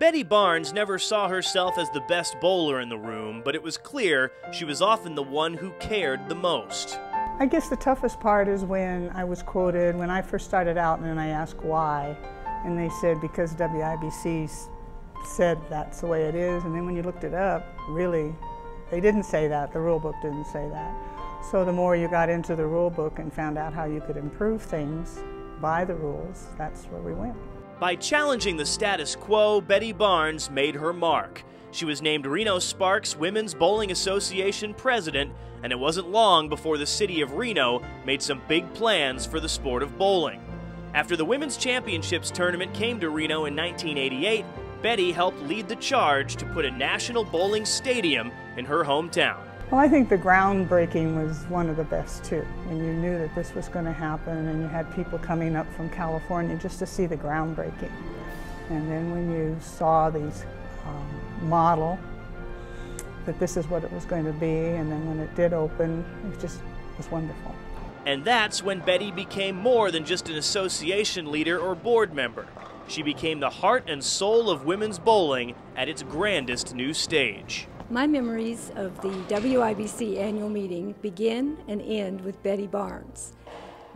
Betty Barnes never saw herself as the best bowler in the room, but it was clear she was often the one who cared the most. I guess the toughest part is when I was quoted, when I first started out, and then I asked why, and they said because WIBC said that's the way it is, and then when you looked it up, really, they didn't say that, the rule book didn't say that. So the more you got into the rule book and found out how you could improve things by the rules, that's where we went. By challenging the status quo, Betty Barnes made her mark. She was named Reno Sparks Women's Bowling Association president, and it wasn't long before the city of Reno made some big plans for the sport of bowling. After the Women's Championships tournament came to Reno in 1988, Betty helped lead the charge to put a national bowling stadium in her hometown. Well, I think the groundbreaking was one of the best too. When you knew that this was going to happen and you had people coming up from California just to see the groundbreaking. And then when you saw these model that this is what it was going to be, and then when it did open, it was wonderful. And that's when Betty became more than just an association leader or board member. She became the heart and soul of women's bowling at its grandest new stage. My memories of the WIBC annual meeting begin and end with Betty Barnes.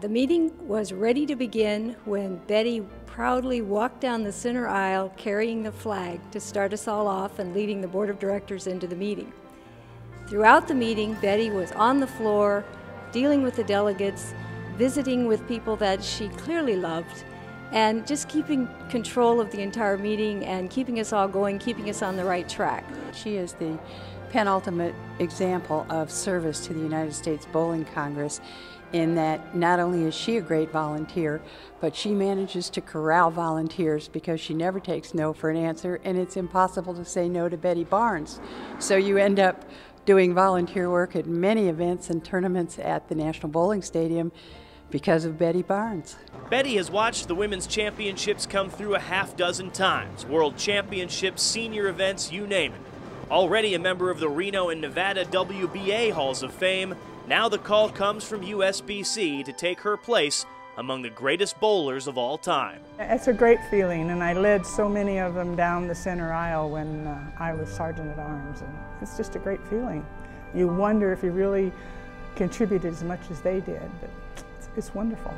The meeting was ready to begin when Betty proudly walked down the center aisle carrying the flag to start us all off and leading the board of directors into the meeting. Throughout the meeting, Betty was on the floor, dealing with the delegates, visiting with people that she clearly loved, and just keeping control of the entire meeting and keeping us all going, keeping us on the right track. She is the penultimate example of service to the United States Bowling Congress, in that not only is she a great volunteer, but she manages to corral volunteers because she never takes no for an answer, and it's impossible to say no to Betty Barnes. So you end up doing volunteer work at many events and tournaments at the National Bowling Stadium because of Betty Barnes. Betty has watched the Women's Championships come through a half-dozen times, World Championships, senior events, you name it. Already a member of the Reno and Nevada WBA Halls of Fame, now the call comes from USBC to take her place among the greatest bowlers of all time. It's a great feeling, and I led so many of them down the center aisle when I was Sergeant at Arms, and it's just a great feeling. You wonder if you really contributed as much as they did, but it's wonderful.